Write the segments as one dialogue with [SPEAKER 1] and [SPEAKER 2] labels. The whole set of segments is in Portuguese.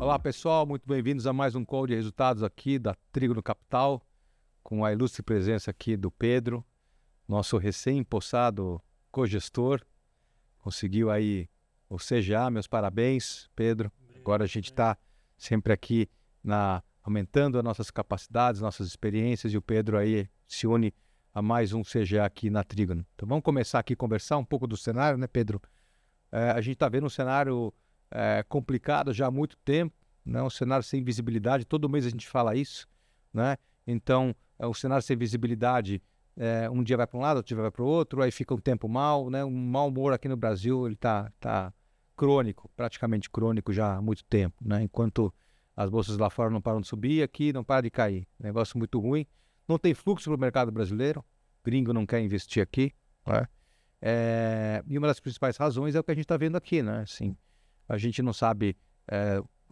[SPEAKER 1] Olá pessoal, muito bem-vindos a mais um call de resultados aqui da Trígono Capital, com a ilustre presença aqui do Pedro, nosso recém-possado cogestor. Conseguiu aí o CGA, meus parabéns, Pedro. Agora a gente está sempre aqui aumentando as nossas capacidades, nossas experiências, e o Pedro aí se une a mais um CGA aqui na Trígono. Então vamos começar aqui a conversar um pouco do cenário, né, Pedro? A gente está vendo um cenário complicado já há muito tempo, né? Um cenário sem visibilidade, todo mês a gente fala isso, né? Então, o cenário sem visibilidade, um dia vai para um lado, outro dia vai para o outro, aí fica um tempo mal, né? Um mau humor aqui no Brasil, ele tá crônico, praticamente crônico já há muito tempo, né? Enquanto as bolsas lá fora não param de subir, aqui não para de cair. Negócio muito ruim. Não tem fluxo para o mercado brasileiro, gringo não quer investir aqui, né? E uma das principais razões é o que a gente está vendo aqui, né? Assim, a gente não sabe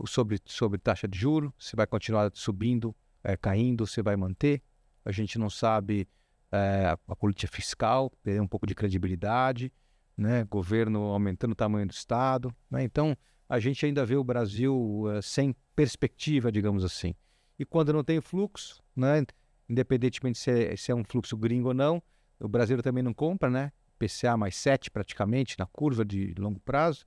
[SPEAKER 1] sobre taxa de juros, se vai continuar subindo, caindo, se vai manter. A gente não sabe a política fiscal, perder um pouco de credibilidade, né? Governo aumentando o tamanho do Estado, né? Então, a gente ainda vê o Brasil sem perspectiva, digamos assim. E quando não tem fluxo, né? Independentemente se é um fluxo gringo ou não, o brasileiro também não compra, né? PCA mais 7 praticamente, na curva de longo prazo,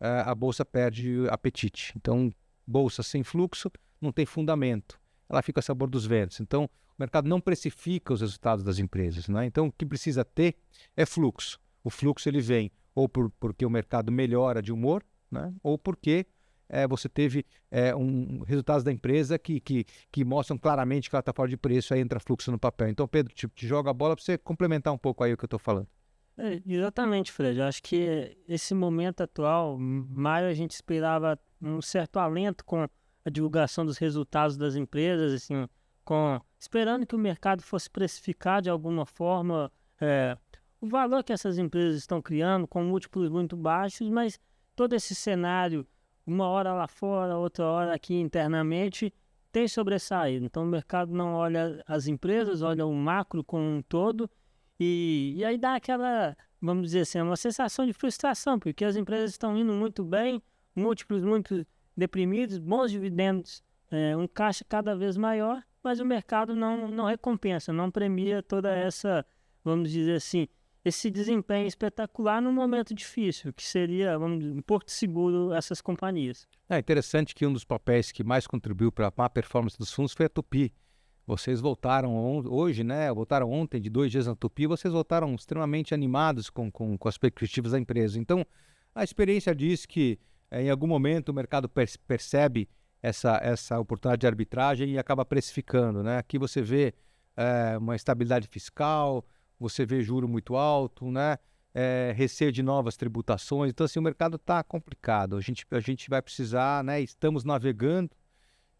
[SPEAKER 1] a bolsa perde apetite. Então, bolsa sem fluxo não tem fundamento. Ela fica a sabor dos ventos. Então, o mercado não precifica os resultados das empresas, né? Então, o que precisa ter é fluxo. O fluxo ele vem ou porque o mercado melhora de humor, né? Ou porque você teve resultados da empresa que mostram claramente que ela está fora de preço, aí entra fluxo no papel. Então, Pedro, te joga a bola para você complementar um pouco aí o que eu estou falando.
[SPEAKER 2] Exatamente, Fred. Eu acho que esse momento atual, maio, a gente esperava um certo alento com a divulgação dos resultados das empresas, assim, esperando que o mercado fosse precificar de alguma forma o valor que essas empresas estão criando, com múltiplos muito baixos, mas todo esse cenário, uma hora lá fora, outra hora aqui internamente, tem sobressaído. Então o mercado não olha as empresas, olha o macro como um todo. E aí dá aquela, vamos dizer assim, uma sensação de frustração, porque as empresas estão indo muito bem, múltiplos muito deprimidos, bons dividendos, um caixa cada vez maior, mas o mercado não recompensa, não premia toda essa, vamos dizer assim, esse desempenho espetacular num momento difícil, que seria, vamos dizer, um porto seguro essas companhias.
[SPEAKER 1] É interessante que um dos papéis que mais contribuiu para a má performance dos fundos foi a Tupi. Vocês voltaram hoje, né? Voltaram ontem, de 2 dias na Tupi, vocês voltaram extremamente animados com as perspectivas da empresa. Então, a experiência diz que em algum momento o mercado percebe essa oportunidade de arbitragem e acaba precificando, né? Aqui você vê uma estabilidade fiscal, você vê juro muito alto, né? Receio de novas tributações. Então, assim, o mercado está complicado. A gente vai precisar, né? Estamos navegando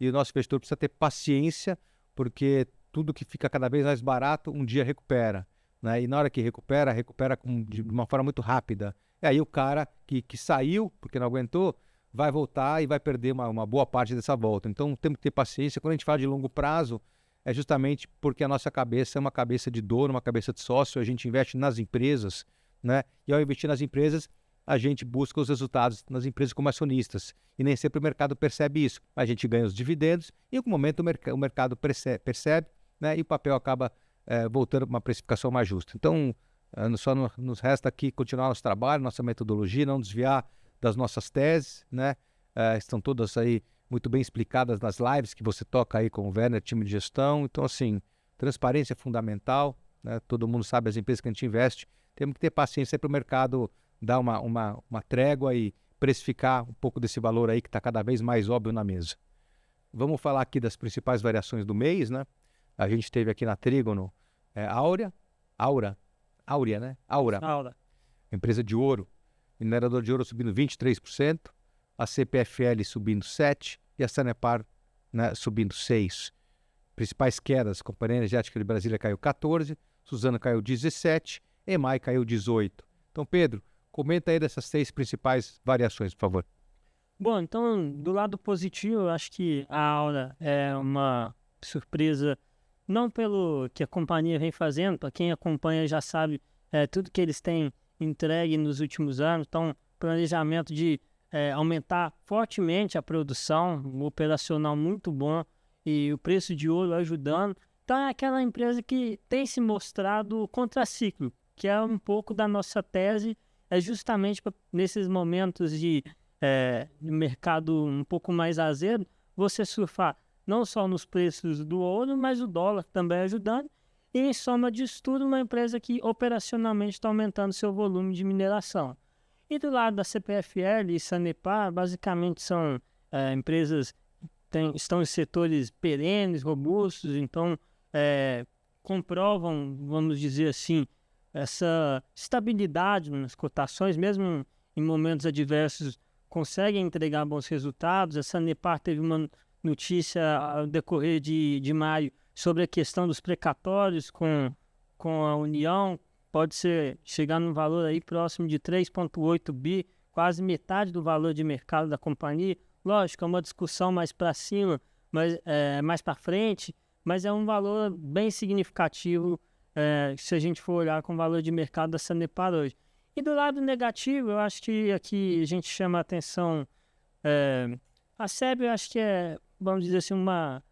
[SPEAKER 1] e o nosso investidor precisa ter paciência, porque tudo que fica cada vez mais barato, um dia recupera, né? E na hora que recupera de uma forma muito rápida. E aí o cara que saiu, porque não aguentou, vai voltar e vai perder uma boa parte dessa volta. Então temos que ter paciência. Quando a gente fala de longo prazo, é justamente porque a nossa cabeça é uma cabeça de dono, uma cabeça de sócio, a gente investe nas empresas, né? E ao investir nas empresas, a gente busca os resultados nas empresas como acionistas. E nem sempre o mercado percebe isso. A gente ganha os dividendos e em algum momento o mercado percebe, né? E o papel acaba voltando para uma precificação mais justa. Então, só nos resta aqui continuar nosso trabalho, nossa metodologia, não desviar das nossas teses, né? Estão todas aí muito bem explicadas nas lives que você toca aí com o Werner, time de gestão. Então, assim, transparência é fundamental, né? Todo mundo sabe as empresas que a gente investe. Temos que ter paciência para o mercado dar uma trégua e precificar um pouco desse valor aí que está cada vez mais óbvio na mesa. Vamos falar aqui das principais variações do mês, né? A gente teve aqui na Trígono Áurea, né?
[SPEAKER 2] Aula.
[SPEAKER 1] Empresa de ouro, minerador de ouro subindo 23%, a CPFL subindo 7% e a Sanepar, né, subindo 6%. Principais quedas, Companhia Energética de Brasília caiu 14%, Suzano caiu 17%, EMAI caiu 18%. Então, Pedro, comenta aí dessas 6 principais variações, por favor.
[SPEAKER 2] Bom, então, do lado positivo, eu acho que a Aura é uma surpresa, não pelo que a companhia vem fazendo, para quem acompanha já sabe tudo que eles têm entregue nos últimos anos, então, planejamento de aumentar fortemente a produção, um operacional muito bom e o preço de ouro ajudando. Então é aquela empresa que tem se mostrado contracíclico, que é um pouco da nossa tese, é justamente nesses momentos de mercado um pouco mais azedo, você surfar não só nos preços do ouro, mas o dólar também ajudando. E em soma disso tudo, uma empresa que operacionalmente está aumentando seu volume de mineração. E do lado da CPFL e Sanepar, basicamente são empresas que estão em setores perenes, robustos, então comprovam, vamos dizer assim, essa estabilidade nas cotações, mesmo em momentos adversos, conseguem entregar bons resultados. A Sanepar teve uma notícia ao decorrer de maio sobre a questão dos precatórios com a União, pode chegar num valor aí próximo de 3,8 bi, quase metade do valor de mercado da companhia. Lógico, é uma discussão mais para cima, mas mais para frente, mas é um valor bem significativo se a gente for olhar com o valor de mercado da Sanepar hoje. E do lado negativo, eu acho que aqui a gente chama a atenção, a SEB, eu acho que vamos dizer assim, uma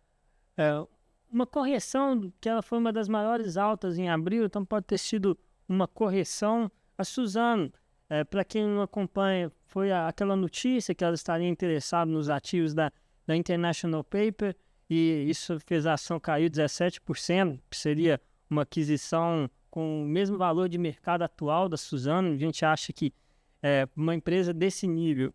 [SPEAKER 2] correção, que ela foi uma das maiores altas em abril, então pode ter sido uma correção. A Suzano, para quem não acompanha, foi aquela notícia que ela estaria interessada nos ativos da International Paper, e isso fez a ação cair 17%, que seria uma aquisição com o mesmo valor de mercado atual da Suzano. A gente acha que uma empresa desse nível,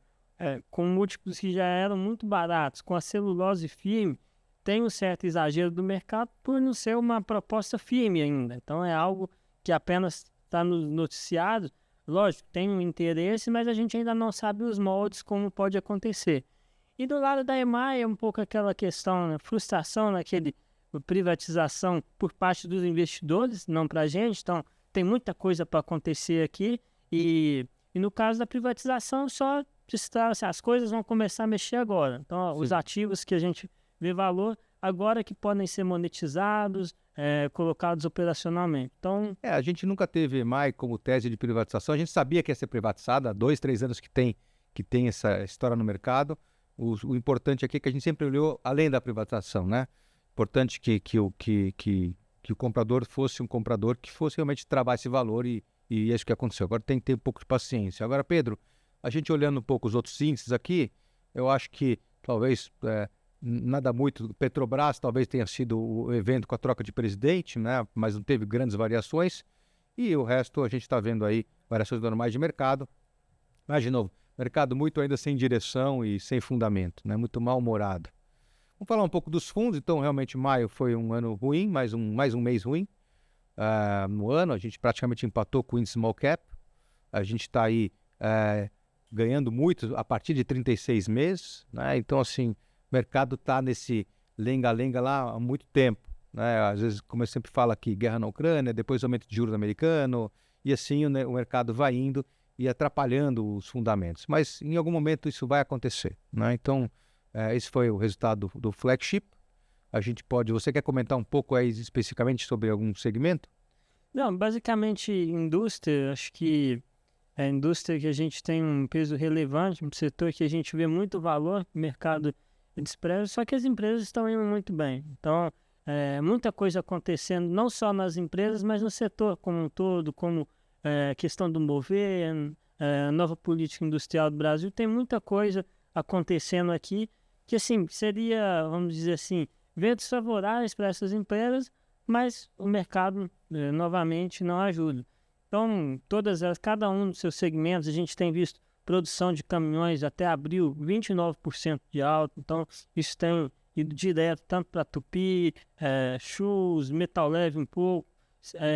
[SPEAKER 2] com múltiplos que já eram muito baratos, com a celulose firme, tem um certo exagero do mercado por não ser uma proposta firme ainda. Então é algo que apenas está nos noticiados. Lógico, tem um interesse, mas a gente ainda não sabe os moldes, como pode acontecer. E do lado da EMAI é um pouco aquela questão, né? Frustração naquele privatização por parte dos investidores, não para a gente. Então tem muita coisa para acontecer aqui. E no caso da privatização, só as coisas vão começar a mexer agora. Então os ativos que a gente vê valor agora que podem ser monetizados, colocados operacionalmente. Então,
[SPEAKER 1] a gente nunca teve EMAI como tese de privatização. A gente sabia que ia ser privatizada há 2, 3 anos que tem essa história no mercado. O importante aqui é que a gente sempre olhou além da privatização, né? Importante que o comprador fosse um comprador que fosse realmente travar esse valor, e é isso que aconteceu. Agora tem que ter um pouco de paciência. Agora, Pedro, a gente olhando um pouco os outros índices aqui, eu acho que talvez nada muito. Petrobras talvez tenha sido o evento com a troca de presidente, né? Mas não teve grandes variações. E o resto a gente está vendo aí variações normais de mercado. Mas, de novo, mercado muito ainda sem direção e sem fundamento, né? Muito mal-humorado. Vamos falar um pouco dos fundos. Então, realmente, maio foi um ano ruim, mais um mês ruim. No ano, a gente praticamente empatou com o índice Small Cap. A gente está aí ganhando muito a partir de 36 meses, né? Então, assim, o mercado está nesse lenga-lenga lá há muito tempo, né? Às vezes, como eu sempre falo aqui, guerra na Ucrânia, depois aumento de juros americano, e assim o mercado vai indo e atrapalhando os fundamentos. Mas em algum momento isso vai acontecer, né? Então, esse foi o resultado do flagship. Você quer comentar um pouco aí especificamente sobre algum segmento?
[SPEAKER 2] Não, basicamente indústria, acho que a indústria que a gente tem um peso relevante, um setor que a gente vê muito valor, mercado de preços, só que as empresas estão indo muito bem. Então, muita coisa acontecendo, não só nas empresas, mas no setor como um todo, como questão do mover, nova política industrial do Brasil. Tem muita coisa acontecendo aqui que, assim, seria, vamos dizer assim, ventos favoráveis para essas empresas, mas o mercado, novamente, não ajuda. Então, todas elas, cada um dos seus segmentos, a gente tem visto produção de caminhões até abril, 29% de alta. Então, isso tem ido direto tanto para Tupi, Shoes, Metal Leve um pouco,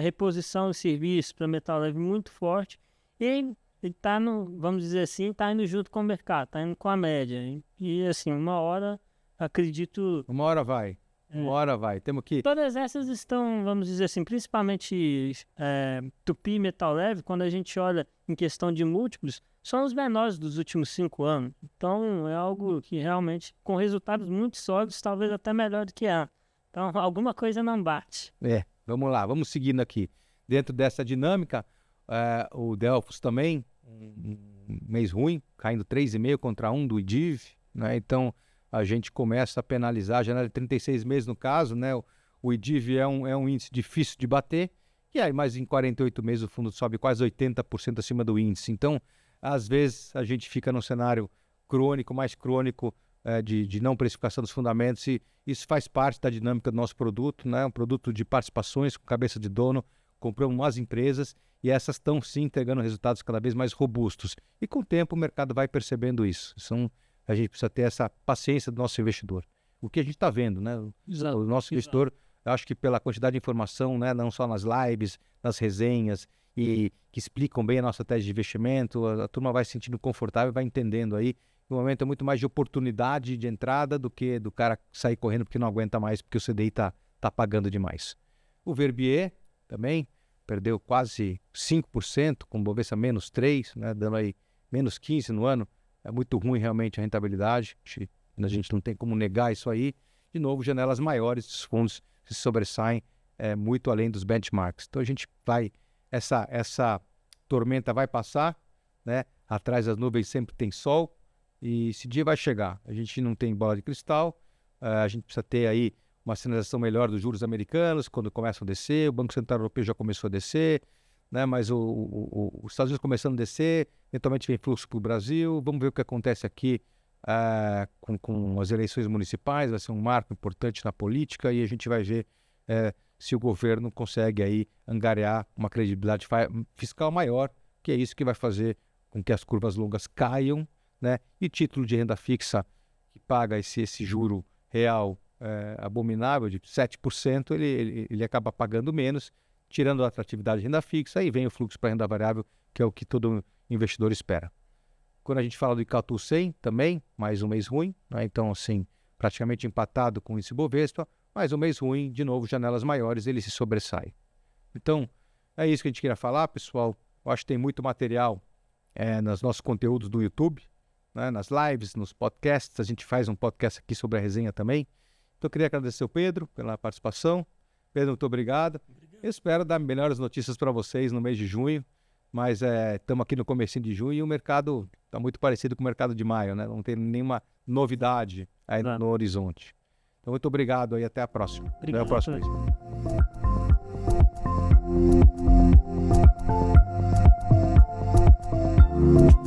[SPEAKER 2] reposição de serviços para Metal Leve muito forte. E ele está, vamos dizer assim, está indo junto com o mercado, está indo com a média. E assim, uma hora, acredito...
[SPEAKER 1] Uma hora vai. Uma hora vai. Temos que...
[SPEAKER 2] Todas essas estão, vamos dizer assim, principalmente Tupi e Metal Leve, quando a gente olha em questão de múltiplos, são os menores dos últimos 5 anos. Então, é algo que realmente, com resultados muito sólidos, talvez até melhor do que antes. Então, alguma coisa não bate.
[SPEAKER 1] Vamos lá, vamos seguindo aqui. Dentro dessa dinâmica, o Delphos também, um mês ruim, caindo 3,5 contra 1 do IDIV, né? Então a gente começa a penalizar a janela de 36 meses no caso, né? O IDIV é um índice difícil de bater, e aí mais em 48 meses o fundo sobe quase 80% acima do índice. Então, às vezes a gente fica num cenário crônico, mais crônico, de não precificação dos fundamentos, e isso faz parte da dinâmica do nosso produto, né? Um produto de participações com cabeça de dono, compramos umas empresas e essas estão sim entregando resultados cada vez mais robustos. E com o tempo o mercado vai percebendo isso. A gente precisa ter essa paciência do nosso investidor. O que a gente está vendo, né? O nosso investidor, eu acho que pela quantidade de informação, né? Não só nas lives, nas resenhas, e que explicam bem a nossa tese de investimento, a turma vai se sentindo confortável, vai entendendo aí. No momento é muito mais de oportunidade de entrada do que do cara sair correndo porque não aguenta mais, porque o CDI está pagando demais. O Verbier também perdeu quase 5%, com o Bovespa menos 3%, né, dando aí menos 15% no ano. É muito ruim realmente a rentabilidade, a gente não tem como negar isso aí. De novo, janelas maiores dos fundos se sobressaem muito além dos benchmarks. Então a gente vai, essa tormenta vai passar, né? Atrás das nuvens sempre tem sol, e esse dia vai chegar. A gente não tem bola de cristal, a gente precisa ter aí uma sinalização melhor dos juros americanos, quando começam a descer, o Banco Central Europeu já começou a descer, né? Mas os Estados Unidos começando a descer, eventualmente vem fluxo para o Brasil, vamos ver o que acontece aqui com as eleições municipais, vai ser um marco importante na política, e a gente vai ver se o governo consegue aí angariar uma credibilidade fiscal maior, que é isso que vai fazer com que as curvas longas caiam, né? E título de renda fixa que paga esse juro real abominável de 7%, ele acaba pagando menos, tirando a atratividade de renda fixa, e vem o fluxo para renda variável, que é o que todo investidor espera. Quando a gente fala do Icatu 100 também, mais um mês ruim, né? Então assim, praticamente empatado com esse Bovespa, mais um mês ruim, de novo, janelas maiores, ele se sobressai. Então, é isso que a gente queria falar, pessoal. Eu acho que tem muito material nos nossos conteúdos do YouTube, né? Nas lives, nos podcasts. A gente faz um podcast aqui sobre a resenha também. Então, eu queria agradecer ao Pedro pela participação. Pedro, muito obrigado. Eu espero dar melhores notícias para vocês no mês de junho, mas estamos aqui no comecinho de junho e o mercado está muito parecido com o mercado de maio, né? Não tem nenhuma novidade aí no horizonte. Então, muito obrigado e até a próxima.
[SPEAKER 2] Obrigado.
[SPEAKER 1] Até a próxima vez.